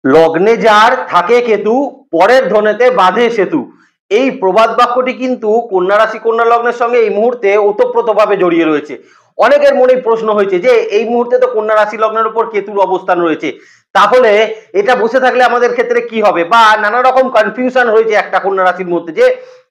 লগ্নে যার থাকে কেতু, পরের ধনেতে বাঁধে সেতু। এই প্রবাদ বাক্যটি কিন্তু কন্যা রাশি কন্যা লগ্নের সঙ্গে এই মুহূর্তে ওতপ্রোতভাবে জড়িয়ে রয়েছে। অনেকের মনে প্রশ্ন হয়েছে যে এই মুহূর্তে তো কন্যা রাশি লগ্নের উপর কেতুর অবস্থান রয়েছে, তাহলে এটা বসে থাকলে আমাদের ক্ষেত্রে কি হবে, বা নানা রকম কনফিউশন হয়েছে একটা কন্যা রাশির মধ্যে যে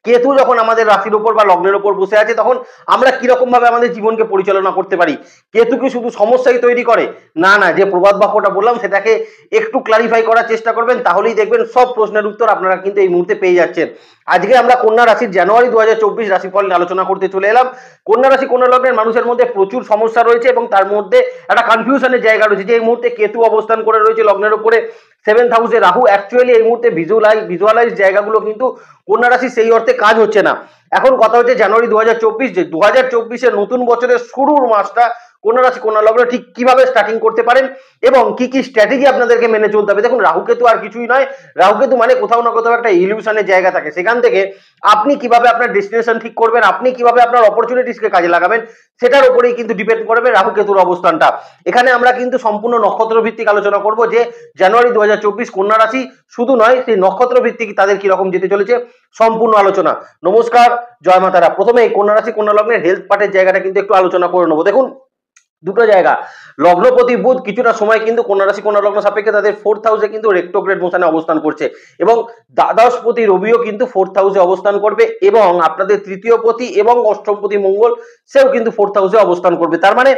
কেতু যখন আমাদের রাশির উপর বা লগ্নের উপর বসে আছে তখন আমরা কিরকম ভাবে আমাদের জীবনকে পরিচালনা করতে পারি। কেতু কি শুধু সমস্যাই তৈরি করে? না না, যে প্রবাদ বাক্যটা বললাম সেটাকে একটু ক্লারিফাই করার চেষ্টা করবেন, তাহলেই দেখবেন সব প্রশ্নের উত্তর আপনারা কিন্তু এই মুহূর্তে পেয়ে যাচ্ছেন। আজকে আমরা কন্যা রাশির জানুয়ারি 2024 রাশিফল নিয়ে আলোচনা করতে চলে এলাম। কন্যা রাশি কন্যা লগ্নের মানুষের মধ্যে প্রচুর সমস্যা রয়েছে এবং তার মধ্যে একটা কনফিউশনের জায়গা রয়েছে যে এই মুহূর্তে কেতু অবস্থান করে রয়েছে লগ্নের উপরে, 7th হাউসে রাহু। অ্যাকচুয়ালি এই মুহূর্তে ভিজুয়ালাইজ জায়গাগুলো কিন্তু কন্যা রাশি সেই অর্থে কাজ হচ্ছে না। এখন কথা হচ্ছে জানুয়ারি 2024, যে 2024 নতুন বছরের শুরুর মাসটা কন্যা রাশি কন্যা লগ্ন ঠিক কিভাবে স্টার্টিং করতে পারেন এবং কি কি স্ট্র্যাটেজি আপনাদেরকে মেনে চলতে হবে। দেখুন, রাহুকেতু আর কিছুই নয়, রাহুকেতু মানে কোথাও না কোথাও একটা ইলিউশনের জায়গা থাকে, সেখান থেকে আপনি কিভাবে আপনার ডেস্টিনেশন ঠিক করবেন, আপনি কিভাবে আপনার অপরচুনিটিসকে কাজে লাগাবেন, সেটার উপরেই কিন্তু ডিপেন্ড করবে রাহুকেতুর অবস্থানটা। এখানে আমরা কিন্তু সম্পূর্ণ নক্ষত্র ভিত্তিক আলোচনা করব যে জানুয়ারি 2024 কন্যা রাশি শুধু নয়, সেই নক্ষত্র ভিত্তিক তাদের কিরকম যেতে চলেছে সম্পূর্ণ আলোচনা। নমস্কার, জয় মাতারা। প্রথমে এই কন্যা রাশি কন্যা লগ্নের হেলথ পার্টের জায়গাটা কিন্তু একটু আলোচনা করে নেবো। দেখুন, দুটো জায়গা, লগ্নপতি বুধ কিছুটা সময় কিন্তু কন্যা রাশি কন্যা লগ্ন সাপেক্ষে তাদের 4th হাউসে কিন্তু রেট্রোগ্রেড মোশনে অবস্থান করছে এবং দ্বাদশপতি রবিও কিন্তু 4th হাউসে অবস্থান করবে এবং আপনাদের তৃতীয়পতি এবং অষ্টমপতি মঙ্গল সেও কিন্তু 4th হাউসে অবস্থান করবে। তার মানে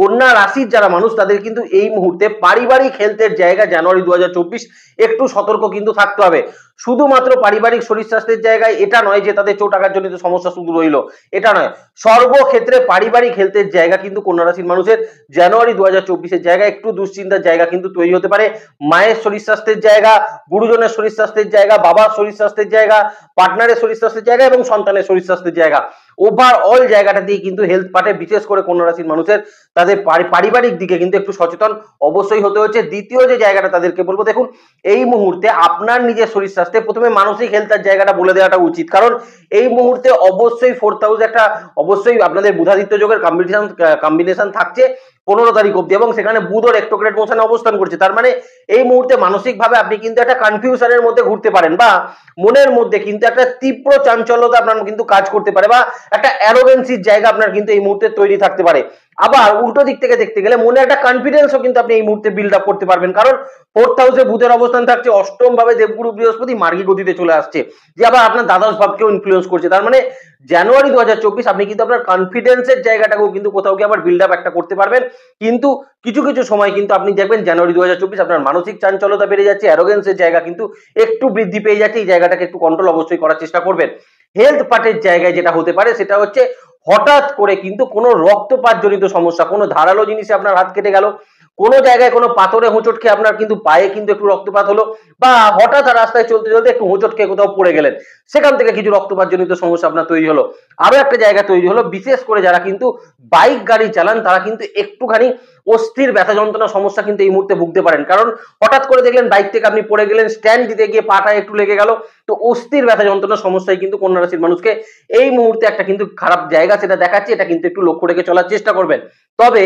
কন্যা রাশির যারা মানুষ তাদের কিন্তু এই মুহূর্তে পারিবারিক হেলথের জায়গা জানুয়ারি 2024 একটু সতর্ক কিন্তু থাকতে হবে। শুধুমাত্র পারিবারিক শরীর স্বাস্থ্যের জায়গায় এটা নয় যে তাদের চোট আঘাতজনিত সমস্যা শুধু রইল, এটা নয়, সর্বক্ষেত্রে পারিবারিক হেলথের জায়গা কিন্তু কন্যা রাশির মানুষের জানুয়ারি 2024 জায়গায় একটু দুশ্চিন্তার জায়গা কিন্তু তৈরি হতে পারে। মায়ের শরীর স্বাস্থ্যের জায়গা, গুরুজনের শরীর স্বাস্থ্যের জায়গা, বাবার শরীর স্বাস্থ্যের জায়গা, পার্টনারের শরীর স্বাস্থ্যের জায়গা এবং সন্তানের শরীর স্বাস্থ্যের জায়গা, ওভারঅল জায়গাটা দিয়ে কিন্তু হেলথ পার্টে বিশেষ করে কন্যা রাশির মানুষের তাদের পারিবারিক দিকে কিন্তু একটু সচেতন অবশ্যই হতে হচ্ছে। দ্বিতীয় যে জায়গাটা তাদেরকে বলবো, দেখুন এই মুহূর্তে আপনার নিজের শরীর স্বাস্থ্যে প্রথমে মানসিক হেলথের জায়গাটা বলে দেওয়াটা উচিত, কারণ এই মুহূর্তে অবশ্যই 4th হাউসে একটা অবশ্যই আপনাদের বুধাদিত্য যোগের কম্বিনেশন থাকছে 15 তারিখ অব্দি এবং সেখানে বুধ ও রেট্রোগ্রেড মোশনে অবস্থান করছে। তার মানে এই মুহূর্তে মানসিকভাবে আপনি কিন্তু একটা কনফিউশনের মধ্যে ঘুরতে পারেন বা মনের মধ্যে কিন্তু একটা তীব্র চাঞ্চল্যতা আপনার কিন্তু কাজ করতে পারে বা একটা অ্যারোগেন্সির জায়গা আপনার কিন্তু এই মুহূর্তে তৈরি থাকতে পারে। আবার উল্টো দিক থেকে দেখতে গেলে মনে একটা কনফিডেন্সও কিন্তু আপনি এই মুহূর্তে বিল্ড আপ করতে পারবেন, কারণ 4th হাউসে বুধের অবস্থান থাকছে, অষ্টম ভাবে দেবগুরু বৃহস্পতি মার্গী গতিতে চলে আসছে, যে আবার আপনার দ্বাদশ ভাবকেও ইনফ্লুয়েন্স করছে। তার মানে জানুয়ারি 2024 আপনি কিন্তু আপনার কনফিডেন্সের জায়গাটাকেও কিন্তু কোথাও গিয়ে আবার বিল্ড আপ একটা করতে পারবেন। কিন্তু কিছু কিছু সময় কিন্তু আপনি দেখবেন জানুয়ারি 2024 আপনার মানসিক চাঞ্চল্যতা বেড়ে যাচ্ছে, অ্যারোগেন্সের জায়গা কিন্তু একটু বৃদ্ধি পেয়ে যাচ্ছে, এই জায়গাটাকে একটু কন্ট্রোল অবশ্যই করার চেষ্টা করবেন। হেলথ পার্টের জায়গায় যেটা হতে পারে সেটা হচ্ছে হঠাৎ করে কিন্তু কোনো রক্তপাত জনিত সমস্যা, কোনো ধারালো জিনিসে আপনার হাত কেটে গেল, কোনো জায়গায় কোনো পাথরে হোঁচট খেয়ে আপনার কিন্তু পায়ে কিন্তু একটু রক্তপাত হলো, বা হঠাৎ রাস্তায় চলতে চলতে একটু হোঁচট খেয়ে কোথাও পড়ে গেলেন, সেখান থেকে কিছু রক্তপাত জনিত সমস্যা আপনার তৈরি হলো। আরো একটা জায়গা তৈরি হলো, বিশেষ করে যারা কিন্তু বাইক গাড়ি চালান তারা কিন্তু একটুখানি অস্থির ব্যথা যন্ত্রণা সমস্যা কিন্তু এই মুহূর্তে ভুগতে পারেন, কারণ হঠাৎ করে দেখলেন বাইক থেকে আপনি পড়ে গেলেন, স্ট্যান্ড দিতে গিয়ে পাটা একটু লেগে গেল, তো অস্থির ব্যথা যন্ত্রণার সমস্যায় কিন্তু কন্যা রাশির মানুষকে এই মুহূর্তে একটা কিন্তু খারাপ জায়গা সেটা দেখাচ্ছে, এটা কিন্তু একটু লক্ষ্য রেখে চলার চেষ্টা করবেন। তবে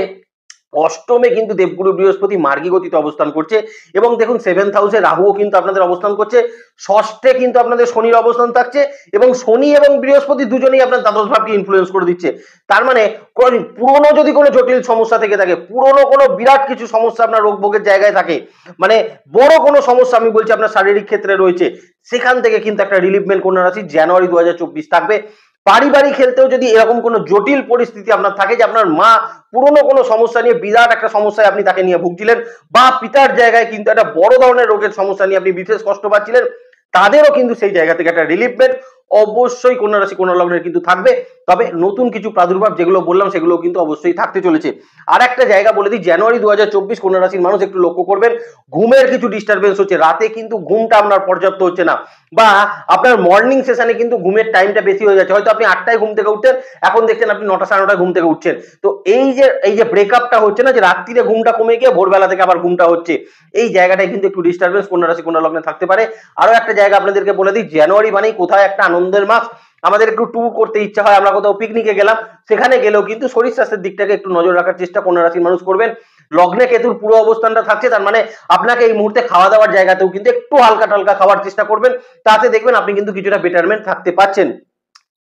অষ্টমে কিন্তু দেবগুরু বৃহস্পতি মার্গী গতিতে অবস্থান করছে এবং দেখুন 7th হাউসে রাহুও কিন্তু আপনাদের অবস্থান করছে, ষষ্ঠে কিন্তু আপনাদের শনির অবস্থান থাকছে এবং শনি এবং বৃহস্পতি দুজনেই আপনার দ্বাদশ ভাবকে ইনফ্লুয়েন্স করে দিচ্ছে। তার মানে পুরনো যদি কোনো জটিল সমস্যা থেকে থাকে, পুরনো কোনো বিরাট কিছু সমস্যা আপনার রোগ ভোগের জায়গায় থাকে, মানে বড় কোনো সমস্যা আমি বলছি আপনার শারীরিক ক্ষেত্রে রয়েছে, সেখান থেকে কিন্তু একটা রিলিফমেন্ট কন্যা রাশি জানুয়ারি 2024 থাকবে। পারিবারিক হেলথেও যদি এরকম কোনো জটিল পরিস্থিতি আপনার থাকে যে আপনার মা পুরনো কোনো সমস্যা নিয়ে বিরাট একটা সমস্যায় আপনি তাকে নিয়ে ভুগছিলেন, বা পিতার জায়গায় কিন্তু একটা বড় ধরনের রোগের সমস্যা নিয়ে আপনি বিশেষ কষ্ট পাচ্ছিলেন, তাদেরও কিন্তু সেই জায়গা থেকে একটা রিলিফমেন্ট অবশ্যই কন্যা রাশি কন্যা লগ্নের কিন্তু থাকবে। তবে নতুন কিছু প্রাদুর্ভাব যেগুলো বললাম সেগুলো কিন্তু অবশ্যই থাকতে চলেছে। আর একটা জায়গা বলে দিই, জানুয়ারি 2024 কন্যা রাশির মানুষ একটু লক্ষ্য করবেন, ঘুমের কিছু ডিস্টারবেন্স হচ্ছে, রাতে কিন্তু ঘুমটা আপনার পর্যাপ্ত হচ্ছে না, বা আপনার মর্নিং সেশনে কিন্তু ঘুমের টাইমটা বেশি হয়ে যাচ্ছে, হয়তো আপনি 8টায় ঘুম থেকে উঠতেন, এখন দেখছেন আপনি 9টা 9:30 ঘুম থেকে উঠছেন। তো এই যে ব্রেকআপটা হচ্ছে না, যে রাত্রিরে ঘুমটা কমে গিয়ে ভোরবেলা থেকে আবার ঘুমটা হচ্ছে, এই জায়গাটায় কিন্তু একটু ডিস্টারবেন্স কন্যা রাশি কন্যা লগ্নে থাকতে পারে। আরো একটা জায়গা আপনাদেরকে বলে দিই, জানুয়ারি মানেই কোথায় একটা আনন্দের মাস, আমাদের একটু ট্যুর করতে ইচ্ছা হয়, আমরা কোথাও পিকনিকে গেলাম, সেখানে গেলেও কিন্তু শরীর স্বাস্থ্যের দিকটাকে একটু নজর রাখার চেষ্টা কন্যা রাশির মানুষ করবেন। লগ্নে কেতুর পুরো অবস্থানটা থাকছে, তার মানে আপনাকে এই মুহূর্তে খাওয়া দাওয়ার জায়গাতেও কিন্তু একটু হালকা টালকা খাওয়ার চেষ্টা করবেন, তাতে দেখবেন আপনি কিন্তু কিছুটা বেটারমেন্ট থাকতে পারছেন।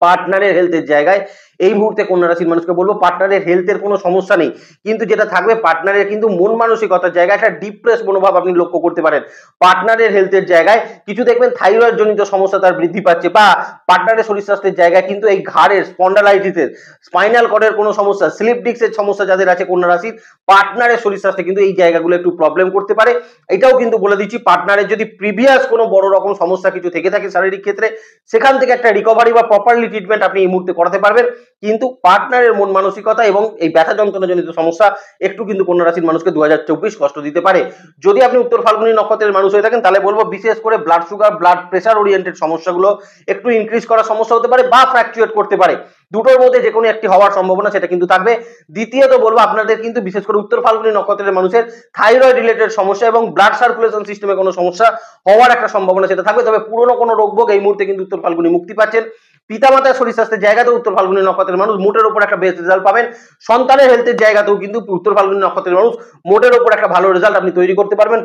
পার্টনারের হেলথের জায়গায় এই মুহূর্তে কন্যা রাশির মানুষকে বলবো পার্টনারের হেলথের কোনো সমস্যা নেই, কিন্তু যেটা থাকবে পার্টনারের কিন্তু মন মানসিকতার জায়গায় একটা ডিপ্রেস মনোভাব আপনি লক্ষ্য করতে পারেন। পার্টনারের হেলথের জায়গায় কিছু দেখবেন থাইরয়েড জনিত সমস্যা তার বৃদ্ধি পাচ্ছে, বা পার্টনারের শরীর স্বাস্থ্যের জায়গায় কিন্তু এই ঘাড়ের স্পন্ডালাইটিসের, স্পাইনাল কর্ডের কোনো সমস্যা, স্লিপ ডিস্কের সমস্যা যাদের আছে কন্যা রাশির, পার্টনারের শরীর স্বাস্থ্যে কিন্তু এই জায়গাগুলো একটু প্রবলেম করতে পারে। এটাও কিন্তু বলে দিচ্ছি, পার্টনারের যদি প্রিভিয়াস কোনো বড় রকম সমস্যা কিছু থেকে থাকে শারীরিক ক্ষেত্রে, সেখান থেকে একটা রিকভারি বা প্রপারলি ট্রিটমেন্ট আপনি এই মুহূর্তে করাতে পারবেন। কিন্তু পার্টনারের মন মানসিকতা এবং এই ব্যথা যন্ত্রণা জনিত সমস্যা একটু কিন্তু কন্যা রাশির মানুষকে 2024 কষ্ট দিতে পারে। যদি আপনি উত্তর ফাল্গুনী নক্ষত্রের মানুষ হয়ে থাকেন, তাহলে বলবো বিশেষ করে blood sugar, blood pressure oriented সমস্যাগুলো একটু ইনক্রিজ করার সমস্যা হতে পারে বা ফ্র্যাকচুয়েট করতে পারে, দুটোর মধ্যে যে কোনো একটি হওয়ার সম্ভাবনা সেটা কিন্তু থাকবে। দ্বিতীয়ত বলবো আপনাদের কিন্তু বিশেষ করে উত্তর ফাল্গুনী নক্ষত্রের মানুষের থাইরয়েড রিলেটেড সমস্যা এবং ব্লাড সার্কুলেশন সিস্টেমে কোনো সমস্যা হওয়ার একটা সম্ভাবনা সেটা থাকবে। তবে পুরনো কোনো রোগভোগ এই মুহূর্তে কিন্তু উত্তর ফাল্গুনী মুক্তি পাচ্ছেন। পিতামাতার শরীর স্বাস্থ্যের জায়গাতেও উত্তর ফাল্গুনী নক্ষত্রের মানুষ মোটের উপর একটা বেস্ট রেজাল্ট পাবেন। সন্তানের হেলথের জায়গাতেও কিন্তু উত্তর ফাল্গুনী নক্ষত্রের মানুষ মোটের উপর একটা ভালো রেজাল্ট আপনি তৈরি করতে পারবেন।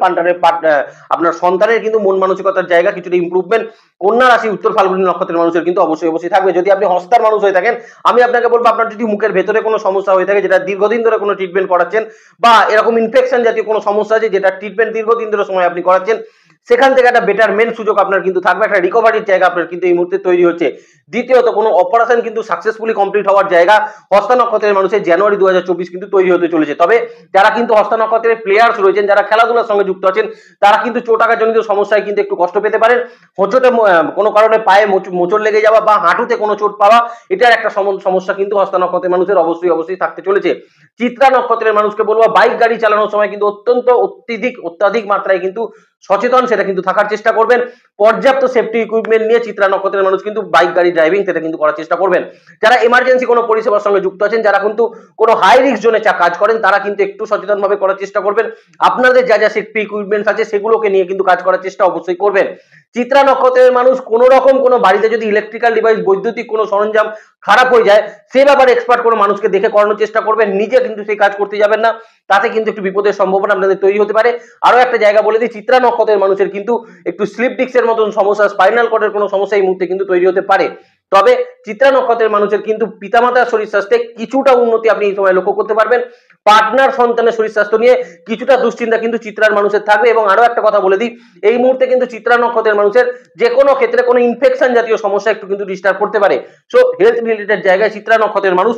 আপনার সন্তানের কিন্তু মন মানসিকতার জায়গা কিছুটা ইমপ্রুভমেন্ট কন্যা রাশি উত্তর ফাল্গুনী নক্ষত্রের মানুষের কিন্তু অবশ্যই অবশ্যই থাকবে। যদি আপনি হস্তার মানুষ হয়ে থাকেন, আমি আপনাকে বলবো আপনার যদি মুখের ভেতরে কোনো সমস্যা হয়ে থাকে যেটা দীর্ঘদিন ধরে কোনো ট্রিটমেন্ট করাচ্ছেন, বা এরকম ইনফেকশন জাতীয় কোনো সমস্যা আছে যেটা ট্রিটমেন্ট দীর্ঘদিন ধরে সময় আপনি করাচ্ছেন, সেখান থেকে একটা বেটারমেন্ট সুযোগ আপনার কিন্তু থাকবে, একটা রিকভারির জায়গা আপনার কিন্তু এই মুহূর্তে তৈরি হচ্ছে। দ্বিতীয়ত কোনো অপারেশন কিন্তু সাকসেসফুলি কমপ্লিট হওয়ার জায়গা হস্তা নক্ষত্রের মানুষের জানুয়ারি 2024 কিন্তু তৈরি হতে চলেছে। তবে যারা কিন্তু হস্তা নক্ষত্রের প্লেয়ার্স রয়েছেন, যারা খেলাধুলার সঙ্গে যুক্ত আছেন, তারা কিন্তু চোট আঘাতজনিত সমস্যায় কিন্তু একটু কষ্ট পেতে পারেন। হোঁচটে কোনো কারণে পায়ে মোচড় লেগে যাওয়া বা হাঁটুতে কোনো চোট পাওয়া, এটার একটা সমস্যা কিন্তু হস্তা নক্ষত্রের মানুষের অবশ্যই অবশ্যই থাকতে চলেছে। চিত্রা নক্ষত্রের মানুষকে বলবো বাইক গাড়ি চালানোর সময় কিন্তু অত্যাধিক মাত্রায় কিন্তু সচেতন সেটা কিন্তু থাকার চেষ্টা করবেন। পর্যাপ্ত সেফটি ইকুইপমেন্ট নিয়ে চিত্রা নক্ষত্রের মানুষ কিন্তু বাইক গাড়ি ড্রাইভিং সেটা কিন্তু করার চেষ্টা করবেন। যারা এমার্জেন্সি কোনো পরিষেবার সঙ্গে যুক্ত আছেন, যারা কিন্তু কোনো হাই রিস্ক জোনে কাজ করেন, তারা কিন্তু একটু সচেতন ভাবে করার চেষ্টা করবেন। আপনাদের যা যা সেফটি ইকুইপমেন্টস আছে সেগুলোকে নিয়ে কিন্তু কাজ করার চেষ্টা অবশ্যই করবেন। চিত্রা নক্ষত্রের মানুষ কোন রকম কোনো বাড়িতে যদি ইলেকট্রিক্যাল ডিভাইস, বৈদ্যুতিক কোনো সরঞ্জাম খারাপ হয়ে যায়, সে ব্যাপারে এক্সপার্ট কোনো মানুষকে দেখে করানোর চেষ্টা করবেন, নিজে কিন্তু সেই কাজ করতে যাবেন না, তাতে কিন্তু একটু বিপদের সম্ভাবনা আপনাদের তৈরি হতে পারে। আরো একটা জায়গা বলে দিই, চিত্রা নক্ষত্রের মানুষের কিন্তু একটু স্লিপ ডিস্কের মতন সমস্যা, স্পাইনাল কর্ডের কোনো সমস্যা এই মুহূর্তে কিন্তু তৈরি হতে পারে। তবে চিত্রা নক্ষত্রের মানুষের কিন্তু পিতামাতার শরীর স্বাস্থ্যে কিছুটা উন্নতি আপনি এই সময় লক্ষ্য করতে পারবেন। পার্টনার সন্তানের শরীর স্বাস্থ্য নিয়ে কিছুটা দুশ্চিন্তা কিন্তু চিত্রার মানুষের থাকবে। এবং আরো একটা কথা বলে দিই, এই মুহূর্তে কিন্তু চিত্রা নক্ষত্রের মানুষের যে কোনো ক্ষেত্রে কোনো ইনফেকশন জাতীয় সমস্যা একটু কিন্তু ডিস্টার্ব করতে পারে। সো হেলথ রিলেটেড জায়গায় চিত্রা নক্ষত্রের মানুষ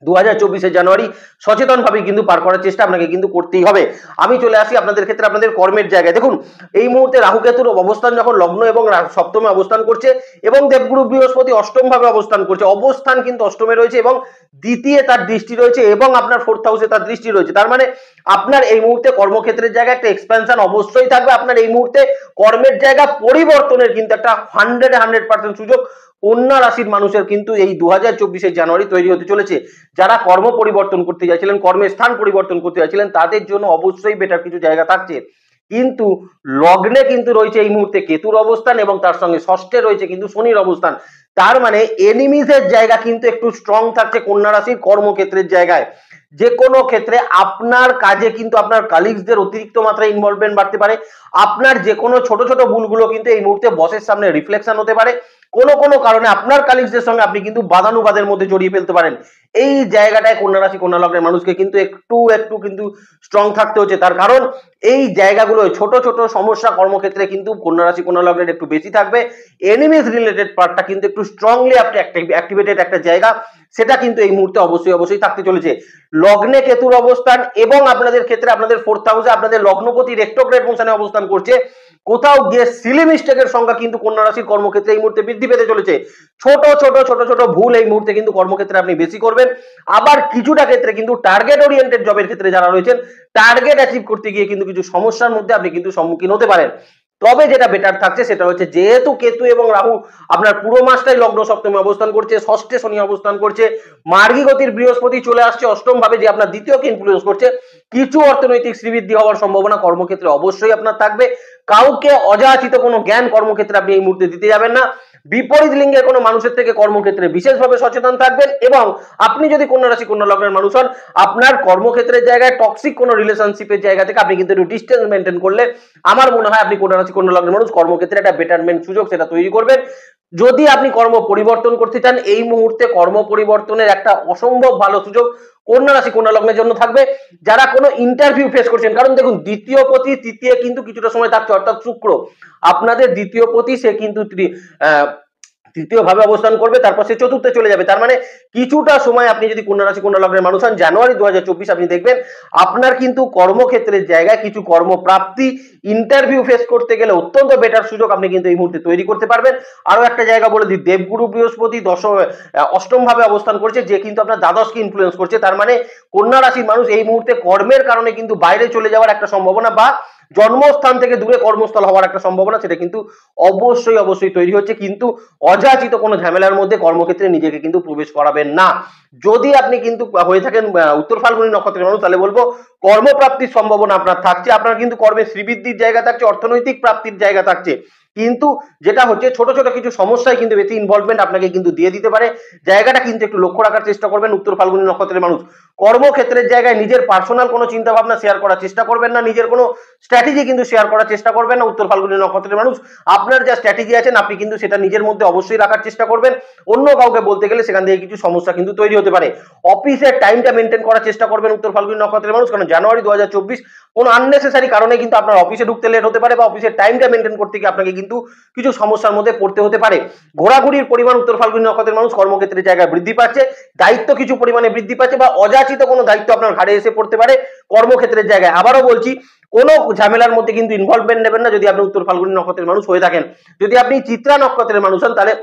2024 জানুয়ারি সচেতন ভাবে কিন্তু পার করার চেষ্টা আপনাকে কিন্তু করতেই হবে। আমি চলে আসি আপনাদের ক্ষেত্রে আপনাদের কর্মের জায়গায়। দেখুন, এই মুহূর্তে রাহু কেতুর অবস্থান যখন লগ্ন এবং সপ্তমে অবস্থান করছে এবং দেবগুরু বৃহস্পতি অষ্টম ভাবে অবস্থান করছে, অবস্থান কিন্তু অষ্টমে রয়েছে এবং দ্বিতীয় তার দৃষ্টি রয়েছে এবং আপনার 4th হাউসে তার দৃষ্টি রয়েছে। তার মানে আপনার এই মুহূর্তে কর্মক্ষেত্রের জায়গায় একটা এক্সপেনশন অবশ্যই থাকবে। আপনার এই মুহূর্তে কর্মের জায়গা পরিবর্তনের কিন্তু একটা 100% সুযোগ কন্যা রাশির মানুষের কিন্তু এই 2024 জানুয়ারি তৈরি হতে চলেছে। যারা কর্ম পরিবর্তন করতে চাইছিলেন, কর্মের স্থান পরিবর্তন করতে চাইছিলেন, তাদের জন্য অবশ্যই বেটার কিছু জায়গা থাকছে। কিন্তু লগ্নে কিন্তু রয়েছে এই মুহূর্তে কেতুর অবস্থান এবং তার সঙ্গে ষষ্ঠে রয়েছে কিন্তু শনির অবস্থান। তার মানে এনিমিজের জায়গা কিন্তু একটু স্ট্রং থাকছে কন্যা রাশির কর্মক্ষেত্রের জায়গায়। যে কোনো ক্ষেত্রে আপনার কাজে কিন্তু আপনার কালিগসদের অতিরিক্ত মাত্রায় ইনভলভমেন্ট বাড়তে পারে। আপনার যে কোনো ছোট ছোট ভুলগুলো কিন্তু এই মুহূর্তে বসের সামনে রিফ্লেকশন হতে পারে। কোনো কারণে আপনার কালিগসদের সঙ্গে আপনি কিন্তু বাদানুবাদের মধ্যে জড়িয়ে ফেলতে পারেন। এই জায়গাটায় কন্যা রাশি কন্যা লগ্নের মানুষকে কিন্তু একটু কিন্তু স্ট্রং থাকতে হচ্ছে। তার কারণ এই জায়গাগুলো ছোট ছোট সমস্যা কর্মক্ষেত্রে কিন্তু কন্যা রাশি কন্যা লগ্নের একটু বেশি থাকবে। এনিমিজ রিলেটেড পার্টটা কিন্তু একটু স্ট্রংলি আপনি অ্যাক্টিভেটেড একটা জায়গা, সেটা কিন্তু এই মুহূর্তে অবশ্যই থাকতে চলেছে। লগ্নে কেতুর অবস্থান এবং আপনাদের ক্ষেত্রে আপনাদের 4th হাউসে আপনাদের লগ্নপতি রেট্রোগ্রেড মোশনে অবস্থান করছে। কোথাও গিয়ে সিলি মিস্টেকের সংখ্যা কিন্তু কন্যা রাশির কর্মক্ষেত্রে এই মুহূর্তে বৃদ্ধি পেতে চলেছে। ছোট ভুল এই মুহূর্তে কিন্তু কর্মক্ষেত্রে আপনি বেশি করবেন। আবার কিছুটা ক্ষেত্রে কিন্তু টার্গেট ওরিয়েন্টেড জবের ক্ষেত্রে যারা রয়েছেন, টার্গেট অ্যাচিভ করতে গিয়ে কিন্তু কিছু সমস্যার মধ্যে আপনি কিন্তু সম্মুখীন হতে পারেন। তবে যেটা বেটার থাকছে সেটা হচ্ছে, যেহেতু কেতু এবং রাহু আপনার পুরো মাসটাই লগ্ন সপ্তমে অবস্থান করছে, ষষ্ঠে শনি অবস্থান করছে, মার্গী গতির বৃহস্পতি চলে আসছে অষ্টম ভাবে, যে আপনার দ্বিতীয়কে ইনফ্লুয়েন্স করছে, কিছু অর্থনৈতিক শ্রীবৃদ্ধি হওয়ার সম্ভাবনা কর্মক্ষেত্রে অবশ্যই আপনার থাকবে। কাউকে অযাচিত কোনো জ্ঞান কর্মক্ষেত্রে আপনি এই মুহূর্তে দিতে যাবেন না। বিপরীত লিঙ্গের কোনো মানুষের থেকে কর্মক্ষেত্রে বিশেষভাবে সচেতন থাকবেন, এবং আপনি যদি কন্যা রাশি কন্যা লগ্নের মানুষ হন, আপনার কর্মক্ষেত্রের জায়গায় টক্সিক কোনো রিলেশনশিপের জায়গা থেকে আপনি কিন্তু একটু ডিস্টেন্স মেনটেন করলে আমার মনে হয় আপনি কন্যা রাশি কন্যা লগ্নের মানুষ কর্মক্ষেত্রে একটা বেটারমেন্ট সুযোগ সেটা তৈরি করবেন। যদি আপনি কর্ম পরিবর্তন করতে চান, এই মুহূর্তে কর্ম পরিবর্তনের একটা অসম্ভব ভালো সুযোগ কন্যা রাশি কন্যা লগ্নের জন্য থাকবে। যারা কোনো ইন্টারভিউ ফেস করছেন, কারণ দেখুন দ্বিতীয় পতি তৃতীয় কিন্তু কিছুটা সময় থাকছে, অর্থাৎ শুক্র আপনাদের দ্বিতীয় পতি সে কিন্তু তৃতীয় ভাবে অবস্থান করবে, তারপর সে চতুর্থে চলে যাবে। তার মানে কিছুটা সময় আপনি যদি কন্যা রাশি কন্যা লগ্নের মানুষ হন, জানুয়ারি 2024 আপনি দেখবেন আপনার কিন্তু কর্মক্ষেত্রের জায়গায় কিছু কর্মপ্রাপ্তি, ইন্টারভিউ ফেস করতে গেলে অত্যন্ত বেটার সুযোগ আপনি কিন্তু এই মুহূর্তে তৈরি করতে পারবেন। আরো একটা জায়গা বলে দিই, দেবগুরু বৃহস্পতি অষ্টম ভাবে অবস্থান করছে, যে কিন্তু আপনার দ্বাদশকে ইনফ্লুয়েন্স করছে। তার মানে কন্যা রাশির মানুষ এই মুহূর্তে কর্মের কারণে কিন্তু বাইরে চলে যাওয়ার একটা সম্ভাবনা, বা জন্মস্থান থেকে দূরে কর্মস্থল হওয়ার একটা সম্ভাবনা সেটা কিন্তু অবশ্যই তৈরি হচ্ছে। কিন্তু অযাচিত কোনো ঝামেলার মধ্যে কর্মক্ষেত্রে নিজেকে কিন্তু প্রবেশ করাবেন না। যদি আপনি কিন্তু হয়ে থাকেন উত্তর ফাল্গুনী নক্ষত্রের মানুষ, তাহলে বলবো কর্মপ্রাপ্তির সম্ভাবনা আপনার থাকছে, আপনার কিন্তু কর্মে শ্রীবৃদ্ধির জায়গা থাকছে, অর্থনৈতিক প্রাপ্তির জায়গা থাকছে। কিন্তু যেটা হচ্ছে ছোট ছোট কিছু সমস্যায় কিন্তু বেশি ইনভলভমেন্ট আপনাকে কিন্তু দিয়ে দিতে পারে, জায়গাটা কিন্তু একটু লক্ষ্য রাখার চেষ্টা করবেন। উত্তর ফাল্গুনী নক্ষত্রের মানুষ কর্মক্ষেত্রের জায়গায় নিজের পার্সোনাল কোনো চিন্তা ভাবনা শেয়ার করার চেষ্টা করবেন না, নিজের কোনো স্ট্র্যাটেজি কিন্তু শেয়ার করার চেষ্টা করবেন না। উত্তর ফাল্গুনী নক্ষত্রের মানুষ আপনার যা স্ট্র্যাটেজি আছেন আপনি কিন্তু সেটা নিজের মধ্যে অবশ্যই রাখার চেষ্টা করবেন, অন্য কাউকে বলতে গেলে সেখান থেকে কিছু সমস্যা কিন্তু তৈরি হতে পারে। অফিসের টাইমটা মেনটেন করার চেষ্টা করবেন উত্তর ফাল্গুনী নক্ষত্রের মানুষ, কারণ জানুয়ারি 2024 কোনো আননেসেসারি কারণে কিন্তু আপনার অফিসে ঢুকতে লেট হতে পারে, বা অফিসের টাইমটা মেনটেন করতে গিয়ে আপনাকে কিন্তু কিছু সমস্যার মধ্যে পড়তে হতে পারে। ঘোরাঘুরির পরিমাণ উত্তর ফাল্গুনী নক্ষত্রের মানুষ কর্মক্ষেত্রের জায়গায় বৃদ্ধি পাচ্ছে, দায়িত্ব কিছু পরিমাণে বৃদ্ধি পাচ্ছে, বা অযাচিত কোনো দায়িত্ব আপনার ঘাড়ে এসে পড়তে পারে কর্মক্ষেত্রের জায়গায়। আবারও বলছি, কোনো ঝামেলার মধ্যে কিন্তু ইনভলভমেন্ট নেবেন না যদি আপনি উত্তর ফাল্গুনী নক্ষত্রের মানুষ হয়ে থাকেন। যদি আপনি চিত্রা নক্ষত্রের মানুষ হন, তাহলে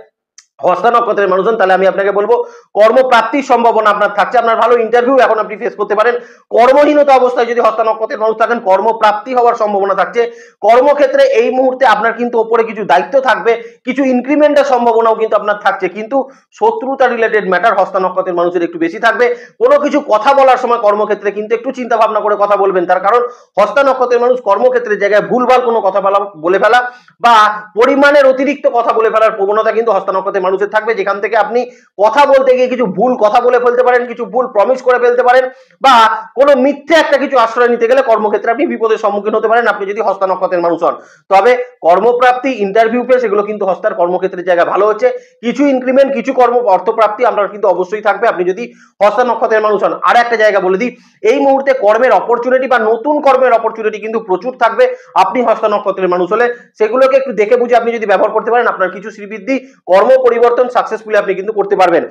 হস্তা নক্ষত্রের মানুষ হন, তাহলে আমি আপনাকে বলবো কর্মপ্রাপ্তির সম্ভাবনা আপনার থাকছে, আপনার ভালো ইন্টারভিউ এখন আপনি ফেস করতে পারেন। কর্মহীনতা অবস্থায় যদি হস্তা নক্ষত্রের মানুষ থাকেন, কর্মপ্রাপ্তি হওয়ার সম্ভাবনা থাকছে। কর্মক্ষেত্রে এই মুহূর্তে আপনার কিন্তু ওপরে কিছু দায়িত্ব থাকবে, কিছু ইনক্রিমেন্টের সম্ভাবনাও কিন্তু আপনার থাকছে, কিন্তু শত্রুতা রিলেটেড ম্যাটার হস্তা নক্ষত্রের মানুষের একটু বেশি থাকবে। কোনো কিছু কথা বলার সময় কর্মক্ষেত্রে কিন্তু একটু চিন্তা ভাবনা করে কথা বলবেন, তার কারণ হস্তা নক্ষত্রের মানুষ কর্মক্ষেত্রের জায়গায় ভুলভাল কোনো কথা বলে ফেলা বা পরিমাণের অতিরিক্ত কথা বলে ফেলার প্রবণতা কিন্তু হস্তা নক্ষত্রের মানুষের থাকবে, যেখান থেকে আপনি কথা বলতে গিয়ে কিছু ভুল কথা বলে ফেলতে পারেন, কিছু ভুল প্রমিস করে ফেলতে পারেন, বা কোনো মিথ্যে একটা কিছু আশ্রয় নিতে গেলে কর্মক্ষেত্রে আপনি বিপদের সম্মুখীন হতে পারেন আপনি যদি হস্তা নক্ষত্রের মানুষ হন। তবে কর্মপ্রাপ্তি, ইন্টারভিউ পেস এগুলো কিন্তু হস্তার কর্মক্ষেত্রের জায়গা ভালো হচ্ছে, কিছু ইনক্রিমেন্ট, কিছু অর্থপ্রাপ্তি আপনার কিন্তু অবশ্যই থাকবে আপনি যদি হস্তা নক্ষত্রের মানুষ হন। আর একটা জায়গা বলে দিই, এই মুহূর্তে কর্মের অপরচুনিটি বা নতুন কর্মের অপরচুনিটি কিন্তু প্রচুর থাকবে আপনি হস্তা নক্ষত্রের মানুষ হলে। সেগুলোকে একটু দেখে বুঝে আপনি যদি ব্যবহার করতে পারেন, আপনার কিছু শ্রীবৃদ্ধি, কর্ম পরিবর্তন সাকসেসফুলি আপনি কিন্তু করতে পারবেন।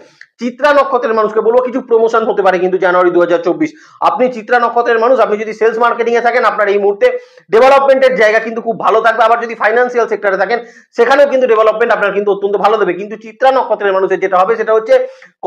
চিত্রা নক্ষত্রের মানুষকে বলবো কিছু প্রমোশন হতে পারে কিন্তু জানুয়ারি 2024। আপনি চিত্রা নক্ষত্রের মানুষ, আপনি যদি সেলস মার্কেটিং এ থাকেন, আপনার এই মুহূর্তে ডেভেলপমেন্টের জায়গা কিন্তু খুব ভালো থাকবে। আবার যদি ফাইন্যান্সিয়াল সেক্টরে থাকেন, সেখানেও কিন্তু ডেভেলপমেন্ট আপনার কিন্তু অত্যন্ত ভালো দেবে। কিন্তু চিত্রা নক্ষত্রের মানুষের যেটা হবে সেটা হচ্ছে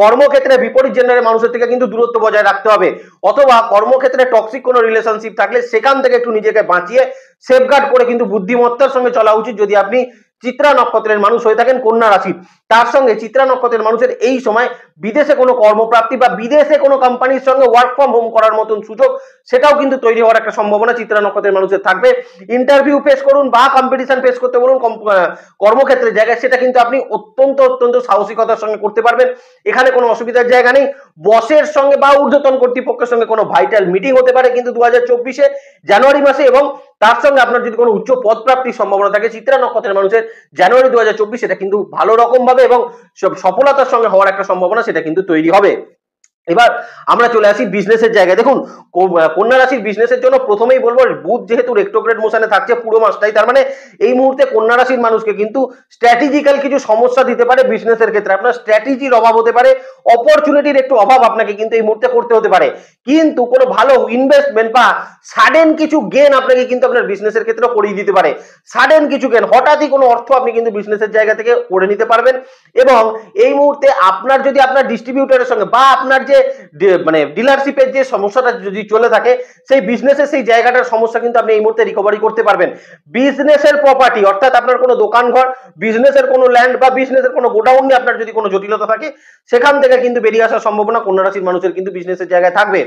কর্মক্ষেত্রে বিপরীত জেন্ডারের মানুষের থেকে কিন্তু দূরত্ব বজায় রাখতে হবে, অথবা কর্মক্ষেত্রে টক্সিক কোনো রিলেশনশিপ থাকলে সেখান থেকে একটু নিজেকে বাঁচিয়ে সেফগার্ড করে কিন্তু বুদ্ধিমত্তার সঙ্গে চলা উচিত যদি আপনি চিত্রা নক্ষত্রের মানুষ হয়ে থাকেন কন্যা রাশি। তার সঙ্গে চিত্রা নক্ষত্রের মানুষের এই সময় বিদেশে কোনো কর্মপ্রাপ্তি বা বিদেশে কোনো কোম্পানির সঙ্গে ওয়ার্ক ফ্রম হোম করার মতন সুযোগ সেটাও কিন্তু তৈরি হওয়ার একটা সম্ভাবনা চিত্রা নক্ষত্রের মানুষের থাকবে। ইন্টারভিউ ফেস করুন বা কম্পিটিশন ফেস করতে বলুন কর্মক্ষেত্রের জায়গায়, সেটা কিন্তু আপনি অত্যন্ত সাহসিকতার সঙ্গে করতে পারবেন, এখানে কোনো অসুবিধার জায়গা নেই। বসের সঙ্গে বা ঊর্ধ্বতন কর্তৃপক্ষের সঙ্গে কোনো ভাইটাল মিটিং হতে পারে কিন্তু 2024 জানুয়ারি মাসে, এবং তার সঙ্গে আপনার যদি কোনো উচ্চ পদ প্রাপ্তির সম্ভাবনা থাকে চিত্রা নক্ষত্রের মানুষের জানুয়ারি 2024, সেটা কিন্তু ভালো রকম ভাবে এবং সফলতার সঙ্গে হওয়ার একটা সম্ভাবনা সেটা কিন্তু তৈরি হবে। এবার আমরা চলে আসি বিজনেসের জায়গায়। দেখুন কন্যা রাশির বিজনেসের জন্য প্রথমেই বলবো, বুধ যেহেতু রেট্রোগ্রেড মোশনে থাকছে পুরো মাসটাই, তার মানে এই মুহূর্তে কন্যা রাশির মানুষকে কিন্তু স্ট্র্যাটেজিক্যাল কিছু সমস্যা দিতে পারে বিজনেসের ক্ষেত্রে, আপনার স্ট্র্যাটেজির অভাব হতে পারে, অপরচুনিটির একটু অভাব আপনাকে কিন্তু এই মুহূর্তে করতে হতে পারে। কিন্তু কোনো ভালো ইনভেস্টমেন্ট বা সাডেন কিছু গেন আপনাকে কিন্তু আপনার বিজনেসের ক্ষেত্রে করিয়ে দিতে পারে, সাডেন কিছু গেন, হঠাৎই কোনো অর্থ আপনি কিন্তু বিজনেসের জায়গা থেকে করে নিতে পারবেন। এবং এই মুহূর্তে আপনার যদি আপনার ডিস্ট্রিবিউটরের সঙ্গে বা আপনার যে যে মানে ডিলারশিপের যে সমস্যাটা যদি চলে থাকে, সেই বিজনেসের সেই জায়গাটার সমস্যা কিন্তু আপনি এই মুহূর্তে রিকভারি করতে পারবেন। বিজনেসের প্রপার্টি অর্থাৎ আপনার কোনো দোকান ঘর, বিজনেসের কোনো ল্যান্ড বা বিজনেসের কোনো গোডাউন নিয়ে আপনার যদি কোনো জটিলতা থাকে, সেখান থেকে কিন্তু বেরিয়ে আসার সম্ভাবনা কন্যা রাশির মানুষের কিন্তু বিজনেসের জায়গায় থাকবে।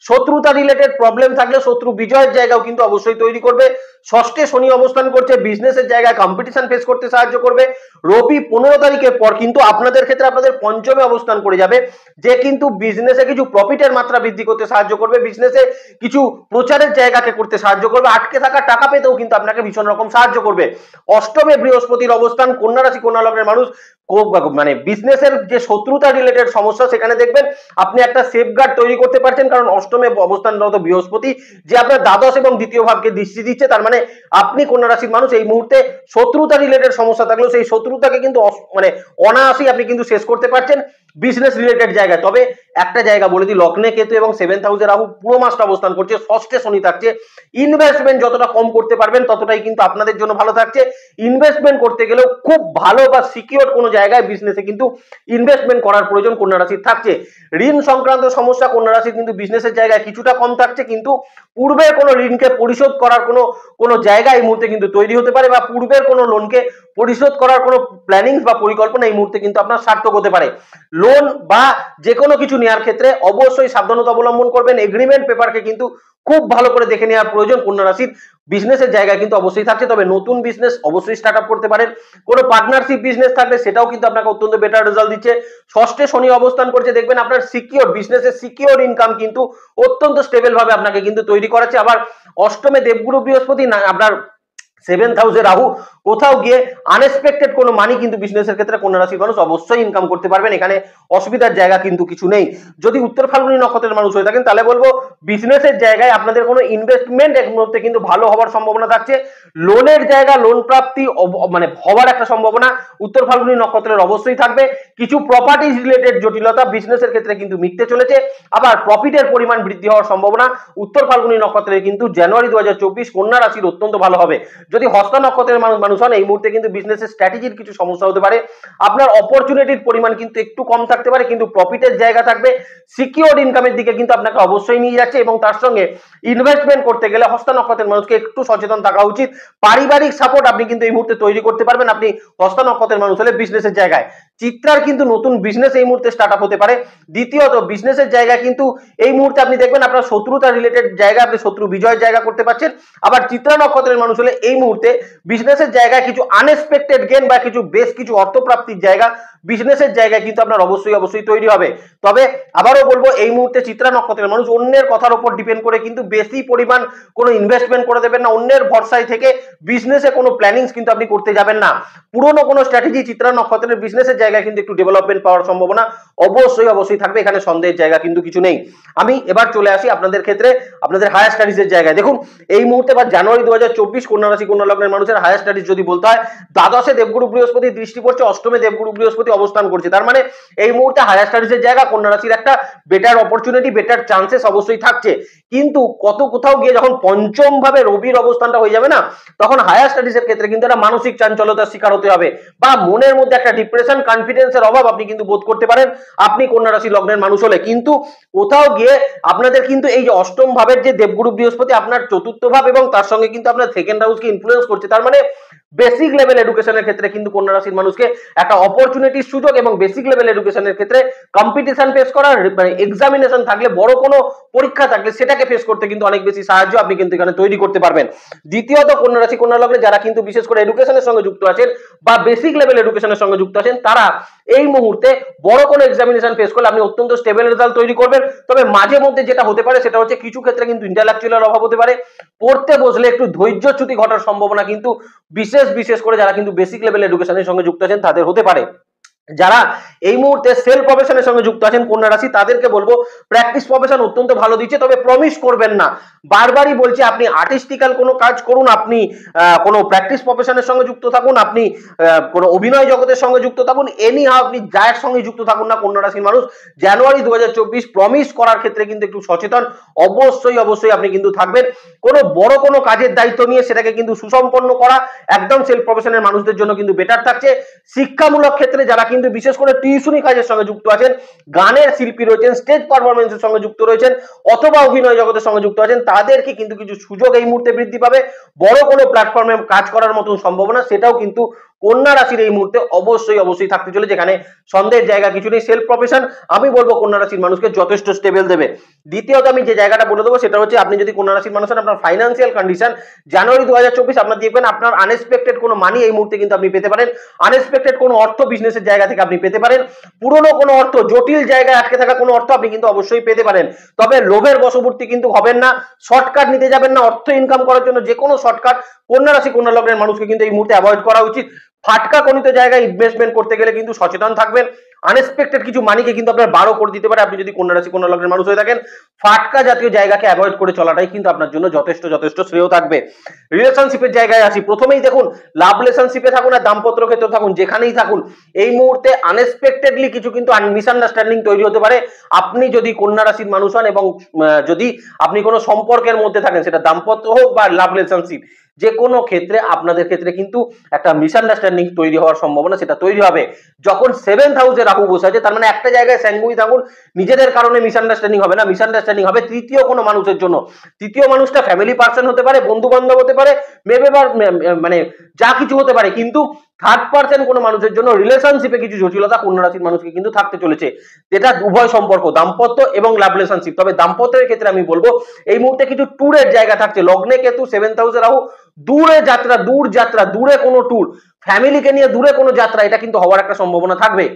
শত্রুতা রিলেটেড প্রবলেম থাকলে শত্রু বিজয়ের জায়গাও কিন্তু অবশ্যই তৈরি করবে। ষষ্ঠে শনি অবস্থান করছে, বিজনেসের জায়গায় কম্পিটিশন ফেস করতে সাহায্য করবে। রবি 15 তারিখের পর কিন্তু আপনাদের ক্ষেত্রে আপনাদের পঞ্চমে অবস্থান করে যাবে, যে কিন্তু বিজনেসে কিছু প্রফিটের মাত্রা বৃদ্ধি করতে সাহায্য করবে, বিজনেসে কিছু প্রচারের জায়গাকে করতে সাহায্য করবে, আটকে থাকা টাকা পেতেও কিন্তু আপনাকে ভীষণ রকম সাহায্য করবে। অষ্টমে বৃহস্পতির অবস্থান, কন্যা রাশি কন্যা লগ্নের মানুষ মানে বিজনেসের যে শত্রুতা রিলেটেড সমস্যা, সেখানে দেখবেন আপনি একটা সেফগার্ড তৈরি করতে পারছেন, কারণ অষ্টমে অবস্থানরত বৃহস্পতি যে আপনার দ্বাদশ এবং দ্বিতীয় ভাবকে দৃষ্টি দিচ্ছে, তার মানে আপনি কন্যা রাশির মানুষ এই মুহূর্তে শত্রুতা রিলেটেড সমস্যা থাকলেও সেই শত্রুতাকে কিন্তু মানে অনায়াসেই আপনি কিন্তু শেষ করতে পারছেন বিজনেস রিলেটেড জায়গায়। তবে একটা জায়গা বলে দিই, লগ্নে কেতু এবং 7th হাউসে রাহু পুরো মাসটা অবস্থান করছে, ষষ্ঠে শনি থাকছে। ইনভেস্টমেন্ট যতটা কম করতে পারবেন ততটাই কিন্তু আপনাদের জন্য ভালো থাকছে। ইনভেস্টমেন্ট করতে গেলেও খুব ভালো বা সিকিউর কোনো জায়গায় বিজনেসে কিন্তু ইনভেস্টমেন্ট করার প্রয়োজন কন্যা রাশির থাকছে। ঋণ সংক্রান্ত সমস্যা কন্যা রাশির কিন্তু বিজনেসের জায়গায় কিছুটা কম থাকছে, কিন্তু পূর্বের কোনো ঋণকে পরিশোধ করার কোনো জায়গা এই মুহূর্তে কিন্তু তৈরি হতে পারে, বা পূর্বের কোনো লোনকে পরিশোধ করার কোনো প্ল্যানিং বা পরিকল্পনা এই মুহূর্তে কিন্তু আপনার সার্থক হতে পারে। লোন বা যে কোনো কিছু নেওয়ার ক্ষেত্রে অবশ্যই সাবধানতা অবলম্বন করবেন। এগ্রিমেন্ট পেপারকে কিন্তু খুব ভালো করে দেখে নেওয়ার প্রয়োজন কন্যা রাশির বিজনেসের জায়গায় কিন্তু অবশ্যই থাকছে। তবে নতুন বিজনেস অবশ্যই স্টার্ট আপ করতে পারেন। কোনো পার্টনারশিপ বিজনেস থাকলে সেটাও কিন্তু আপনাকে অত্যন্ত বেটার রেজাল্ট দিচ্ছে। ষষ্ঠে শনি অবস্থান করছে, দেখবেন আপনার সিকিউর বিজনেসের সিকিউর ইনকাম কিন্তু অত্যন্ত স্টেবল ভাবে আপনাকে কিন্তু তৈরি করাচ্ছে। আবার অষ্টমে দেবগুরু বৃহস্পতি আপনার 7th হাউসে রাহু, কোথাও গিয়ে আনএক্সপেক্টেড কোনো মানি কিন্তু বিজনেসের ক্ষেত্রে কন্যা রাশির মানুষ অবশ্যই ইনকাম করতে পারবেন, এখানে অসুবিধার জায়গা কিন্তু কিছু নেই। যদি উত্তর ফাল্গুনী নক্ষত্রের মানুষ হয়ে থাকেন তাহলে বলবো বিজনেসের জায়গায় আপনাদের কোনো ইনভেস্টমেন্ট এক মুহূর্তে কিন্তু ভালো হওয়ার সম্ভাবনা থাকছে। লোনের জায়গা লোন প্রাপ্তি মানে হওয়ার একটা সম্ভাবনা উত্তর ফাল্গুনী নক্ষত্রের অবশ্যই থাকবে। কিছু প্রপার্টিজ রিলেটেড জটিলতা বিজনেসের ক্ষেত্রে কিন্তু মিটতে চলেছে। আবার প্রফিটের পরিমাণ বৃদ্ধি হওয়ার সম্ভাবনা উত্তর ফাল্গুনী নক্ষত্রের কিন্তু জানুয়ারি 2024 কন্যা রাশির অত্যন্ত ভালো হবে। যদি হস্ত নক্ষত্রের মানুষ হন এই মুহূর্তে কিন্তু বিজনেসের স্ট্র্যাটেজির কিছু সমস্যা হতে পারে, আপনার অপরচুনিটির পরিমাণ কিন্তু একটু কম থাকতে পারে, কিন্তু প্রফিটের জায়গা থাকবে। সিকিউর ইনকামের দিকে কিন্তু আপনাকে অবশ্যই নিয়ে যাচ্ছে, এবং তার সঙ্গে ইনভেস্টমেন্ট করতে গেলে হস্ত নক্ষত্রের মানুষকে একটু সচেতন থাকা উচিত। পারিবারিক সাপোর্ট আপনি কিন্তু এই মুহূর্তে তৈরি করতে পারবেন আপনি হস্ত নক্ষত্রের মানুষ হলে বিজনেসের জায়গায়। চিত্রার কিন্তু নতুন বিজনেস এই মুহূর্তে স্টার্ট আপ হতে পারে। দ্বিতীয়ত বিজনেসের জায়গায় কিন্তু এই মুহূর্তে আপনি দেখবেন আপনার শত্রুতা রিলেটেড জায়গা আপনি শত্রু বিজয়ের জায়গা করতে পারছেন। আবার চিত্রা নক্ষত্রের মানুষ হলে এই মুহূর্তে বিজনেসের জায়গায় কিছু আনএক্সপেক্টেড গেইন বা বেশ কিছু অর্থপ্রাপ্তির জায়গা বিজনেসের জায়গায় কিন্তু আপনার অবশ্যই তৈরি হবে। তবে আবারও বলবো এই মুহূর্তে চিত্রা নক্ষত্রের মানুষ অন্যের কথার উপর ডিপেন্ড করে কিন্তু বেশি পরিমাণ কোনো ইনভেস্টমেন্ট করে দেবেন না, অন্যের ভরসায় থেকে বিজনেসে কোনো প্ল্যানিংস কিন্তু আপনি করতে যাবেন না। পুরনো কোনো স্ট্র্যাটেজি চিত্রা নক্ষত্রের বিজনেসের জায়গায় কিন্তু একটু ডেভেলপমেন্ট পাওয়ার সম্ভাবনা অবশ্যই থাকবে, এখানে সন্দেহের জায়গা কিন্তু কিছু নেই। আমি এবার চলে আসি আপনাদের ক্ষেত্রে আপনাদের হায়ার স্টাডিজের জায়গায়। দেখুন এই মুহূর্তে বা জানুয়ারি 2024 কন্যা রাশি কন্যা লগ্নের মানুষের হায়ার স্টাডিজ যদি বলতে হয়, দ্বাদশে দেবগুরু বৃহস্পতি দৃষ্টি পড়ছে, অষ্টমে দেবগুরু বৃহস্পতি অবস্থান করছে, তার মানে এই মুহূর্তে হায়ার স্টাডিজের জায়গা কন্যা রাশির একটা বেটার অপরচুনিটি বেটার চান্সেস অবশ্যই থাকছে। কিন্তু কোথাও গিয়ে যখন পঞ্চম ভাবে রবির অবস্থানটা হয়ে যাবে না, তখন হায়ার স্টাডিজের ক্ষেত্রে কিন্তু একটা মানসিক চাঞ্চলতার শিকার হতে হবে, বা মনের মধ্যে একটা ডিপ্রেশন কনফিডেন্সের অভাব আপনি কিন্তু বোধ করতে পারেন আপনি কন্যা রাশি লগ্নের মানুষ হলে। কিন্তু কোথাও গিয়ে আপনাদের কিন্তু এই যে অষ্টম ভাবের যে দেবগুরু বৃহস্পতি আপনার চতুর্থ ভাব এবং তার সঙ্গে কিন্তু আপনার সেকেন্ড হাউসকে ইনফ্লুয়েন্স করছে, তার মানে বেসিক লেভেল এডুকেশনের ক্ষেত্রে কিন্তু কন্যা রাশির মানুষকে একটা অপরচুনিটির সুযোগ, এবং বেসিক লেভেল এডুকেশনের ক্ষেত্রে কম্পিটিশন ফেস করার মানে এক্সামিনেশন থাকলে বড় কোনো পরীক্ষা থাকলে সেটাকে ফেস করতে কিন্তু অনেক বেশি সাহায্য আপনি কিন্তু এখানে তৈরি করতে পারবেন। দ্বিতীয়ত কন্যা রাশি কন্যা লগ্নে যারা কিন্তু বিশেষ করে এডুকেশনের সঙ্গে যুক্ত আছেন বা বেসিক লেভেল এডুকেশনের সঙ্গে যুক্ত আছেন, তারা এই মুহূর্তে বড় কোনো এক্সামিনেশন ফেস করলে আপনি অত্যন্ত স্টেবল রেজাল্ট তৈরি করবেন। তবে মাঝে মধ্যে যেটা হতে পারে সেটা হচ্ছে কিছু ক্ষেত্রে কিন্তু ইন্টেলেকচুয়াল অভাব হতে পারে, পড়তে বসলে একটু ধৈর্যচ্যুতি ঘটার সম্ভাবনা কিন্তু বিশেষ করে যারা কিন্তু বেসিক লেভেল এডুকেশনের সঙ্গে যুক্ত আছেন তাদের হতে পারে। যারা এই মুহূর্তে সেলফ প্রফেশনের সঙ্গে যুক্ত আছেন কন্যা রাশি, তাদেরকে বলবো প্র্যাকটিস প্রফেশন অত্যন্ত ভালো দিচ্ছে, তবে প্রমিস করবেন না। বারবারই বলছি আপনি আর্টিস্টিক্যাল কোনো কাজ করুন, আপনি কোনো প্র্যাকটিস প্রফেশনের সঙ্গে যুক্ত থাকুন, আপনি কোনো অভিনয় জগতের সঙ্গে যুক্ত থাকুন, এনি হাউ আপনি যার সঙ্গে যুক্ত থাকুন না কন্যা রাশির মানুষ, জানুয়ারি 2024 প্রমিস করার ক্ষেত্রে কিন্তু একটু সচেতন অবশ্যই আপনি কিন্তু থাকবেন। কোনো বড় কোনো কাজের দায়িত্ব নিয়ে সেটাকে কিন্তু সুসম্পন্ন করা একদম সেলফ প্রফেশনের মানুষদের জন্য কিন্তু বেটার থাকছে। শিক্ষামূলক ক্ষেত্রে যারা কিন্তু কিন্তু বিশেষ করে টিউশনি কাজের সঙ্গে যুক্ত আছেন, গানের শিল্পী রয়েছেন, স্টেজ পারফরমেন্সের সঙ্গে যুক্ত রয়েছেন অথবা অভিনয় জগতের সঙ্গে যুক্ত আছেন, তাদেরকে কিন্তু কিছু সুযোগ এই মুহূর্তে বৃদ্ধি পাবে। বড় কোনো প্ল্যাটফর্মে কাজ করার মতন সম্ভাবনা সেটাও কিন্তু কন্যা রাশির এই মুহূর্তে অবশ্যই থাকতে চলে, যেখানে সন্দেহের জায়গা কিছু নেই। সেলফ প্রফেশন আমি বলবো কন্যা রাশির মানুষকে যথেষ্ট স্টেবল দেবে। দ্বিতীয়ত আমি যে জায়গাটা বলে দেবো সেটা হচ্ছে, আপনি যদি কন্যা রাশির মানুষ হন, আপনার ফাইন্যান্সিয়াল কন্ডিশন জানুয়ারি 2024 আপনার দেখবেন আপনার আনএক্সপেক্টেড কোনো মানি এই মুহূর্তে কিন্তু আপনি পেতে পারেন। আনএক্সপেক্টেড কোনো অর্থ বিজনেসের জায়গা থেকে আপনি পেতে পারেন। পুরনো কোনো অর্থ, জটিল জায়গায় আটকে থাকা কোনো অর্থ আপনি কিন্তু অবশ্যই পেতে পারেন। তবে লোভের বশবর্তী কিন্তু হবেন না, শর্টকাট নিতে যাবেন না। অর্থ ইনকাম করার জন্য যে কোনো শর্টকাট কন্যা রাশি কন্যা লগ্নের মানুষকে কিন্তু এই মুহূর্তে অ্যাভয়েড করা উচিত। ফাটকা কণিত জায়গায় ইনভেস্টমেন্ট করতে গেলে কিন্তু সচেতন থাকবেন। আনএক্সপেক্টেড কিছু মানিকে কিন্তু আপনার বারো করে দিতে পারে। আপনি যদি কন্যা রাশি কন্যা লগ্নের মানুষ হয়ে থাকেন, ফাটকা জাতীয় জায়গাকে অ্যাভয়েড করে চলাটাই কিন্তু আপনার জন্য যথেষ্ট শ্রেয় থাকবে। রিলেশনশিপের জায়গায় আসি। প্রথমেই দেখুন, লাভ রিলেশনশিপে থাকুন আর দাম্পত্য ক্ষেত্রে থাকুন, যেখানেই থাকুন এই মুহূর্তে আনএক্সপেক্টেডলি কিছু কিন্তু মিসআন্ডারস্ট্যান্ডিং তৈরি হতে পারে। আপনি যদি কন্যা রাশির মানুষ হন এবং যদি আপনি কোনো সম্পর্কের মধ্যে থাকেন, সেটা দাম্পত্য হোক বা লাভ রিলেশনশিপ, যে কোনো ক্ষেত্রে আপনাদের ক্ষেত্রে কিন্তু একটা মিসআন্ডারস্ট্যান্ডিং তৈরি হওয়ার সম্ভাবনা সেটা তৈরি হবে যখন 7th হাউসে রাহু বসে আছে। তার মানে একটা জায়গায় স্যাঙ্গুই থাকুন, নিজেদের কারণে মিসআন্ডারস্ট্যান্ডিং হবে না, মিসআন্ডারস্ট্যান্ডিং হবে তৃতীয় কোনো মানুষের জন্য। তৃতীয় মানুষটা ফ্যামিলি পার্সন হতে পারে, বন্ধু বান্ধব হতে পারে, মেবে মানে যা কিছু হতে পারে, কিন্তু থার্ড পার্সন কোনো মানুষের জন্য রিলেশনশিপে কিছু জটিলতা কন্যা রাশির মানুষকে কিন্তু থাকতে চলেছে। যেটা উভয় সম্পর্ক, দাম্পত্য এবং লাভ রিলেশনশিপ। তবে দাম্পত্যের ক্ষেত্রে আমি বলবো এই মুহূর্তে কিছু ট্যুরের জায়গা থাকছে। লগ্নে কেতু, 7th হাউসে রাহু, দূর যাত্রা, দূরে কোনো ট্যুর, ফ্যামিলিকে নিয়ে দূরে কোনো যাত্রা, এটা কিন্তু হওয়ার একটা সম্ভাবনা থাকবে।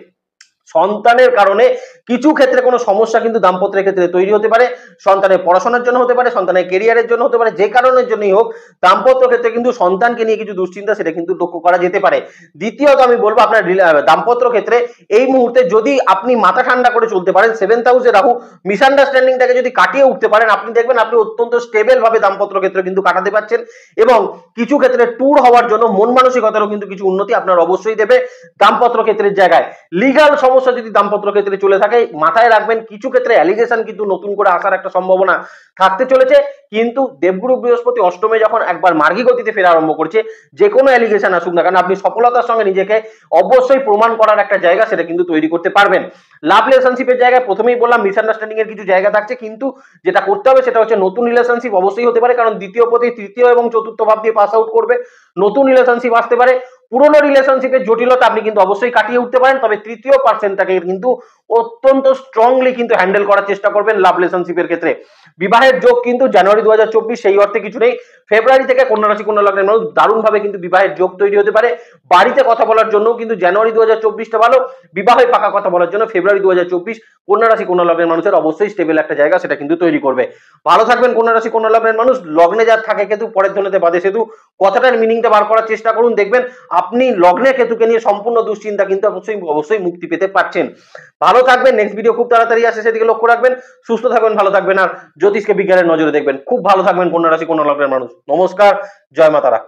সন্তানের কারণে কিছু ক্ষেত্রে কোনো সমস্যা কিন্তু দাম্পত্যের ক্ষেত্রে তৈরি হতে পারে। সন্তানের পড়াশোনার জন্য হতে পারে, সন্তানের কেরিয়ারের জন্য হতে পারে, যে কারণের জন্যই হোক দাম্পত্য ক্ষেত্রে কিন্তু সন্তানকে নিয়ে কিছু দুশ্চিন্তা সেটা কিন্তু লক্ষ্য করা যেতে পারে। দ্বিতীয়ত আমি বলবো আপনার দাম্পত্য ক্ষেত্রে এই মুহূর্তে যদি আপনি মাথা ঠান্ডা করে চলতে পারেন, 7th হাউসে রাহু, মিসআন্ডারস্ট্যান্ডিংটাকে যদি কাটিয়ে উঠতে পারেন, আপনি দেখবেন আপনি অত্যন্ত স্টেবল ভাবে দাম্পত্য ক্ষেত্রে কিন্তু কাটাতে পারছেন। এবং কিছু ক্ষেত্রে ট্যুর হওয়ার জন্য মন মানসিকতারও কিন্তু কিছু উন্নতি আপনার অবশ্যই দেবে দাম্পত্য ক্ষেত্রের জায়গায়। লিগাল সমস্যা যদি দাম্পত্য ক্ষেত্রে চলে থাকে, মাথায় রাখবেন কিছু ক্ষেত্রে অ্যালিগেশন কিন্তু নতুন করে আসার একটা সম্ভাবনা থাকতে চলেছে। কিন্তু দেবগুরু বৃহস্পতি অষ্টমে যখন একবার মার্গী গতিতে ফেরা আরম্ভ করছে, যে কোনো অ্যালিগেশন আসুক না কেন আপনি সফলতার সঙ্গে নিজেকে অবশ্যই প্রমাণ করার একটা জায়গা সেটা কিন্তু তৈরি করতে পারবেন। লাভ রিলেশনশিপের জায়গায় প্রথমেই বললাম মিসআন্ডারস্ট্যান্ডিং এর কিছু জায়গা থাকছে, কিন্তু যেটা করতে হবে সেটা হচ্ছে নতুন রিলেশনশিপ অবশ্যই হতে পারে, কারণ দ্বিতীয় পতি তৃতীয় এবং চতুর্থ ভাব দিয়ে পাস আউট করবে, নতুন রিলেশনশিপ আসতে পারে। পুরনো রিলেশনশিপের জটিলতা আপনি কিন্তু অবশ্যই কাটিয়ে উঠতে পারেন, তবে তৃতীয় পার্সনটাকে কিন্তু অত্যন্ত স্ট্রংলি কিন্তু হ্যান্ডেল করার চেষ্টা করবেন লাভ রিলেশনশিপের ক্ষেত্রে। বিবাহের যোগ কিন্তু জানুয়ারি 2024 সেই অর্থে কিছু নেই। ফেব্রুয়ারি থেকে কন্যা রাশি কন্যা লগ্নের মানুষ দারুণভাবে কিন্তু বিবাহের যোগ তৈরি হতে পারে। বাড়িতে কথা বলার জন্য কিন্তু জানুয়ারি 2024টা ভালো, বিবাহে পাকা কথা বলার জন্য ফেব্রুয়ারি 2024 কন্যা রাশি কন্যা লগ্নের মানুষের অবশ্যই স্টেবল একটা জায়গা সেটা কিন্তু তৈরি করবে। ভালো থাকবেন কন্যা রাশি কন্যা লগ্নের মানুষ। লগ্নে যার থাকে কেতু, পরের ধনেতে বাদে সেতু, কথাটার মিনিংটা বার করার চেষ্টা করুন, দেখবেন আপনি লগ্নে কেতুকে নিয়ে সম্পূর্ণ দুশ্চিন্তা কিন্তু অবশ্যই মুক্তি পেতে পারছেন। ভালো থাকবেন, নেক্সট ভিডিও খুব তাড়াতাড়ি আসে, সেদিকে লক্ষ্য রাখবেন। সুস্থ থাকবেন, ভালো থাকবেন, আর জ্যোতিষকে বিজ্ঞানের নজরে দেখবেন। খুব ভালো থাকবেন কন্যা রাশি কন্যা লগ্নের মানুষ। নমস্কার, জয় মা তারা।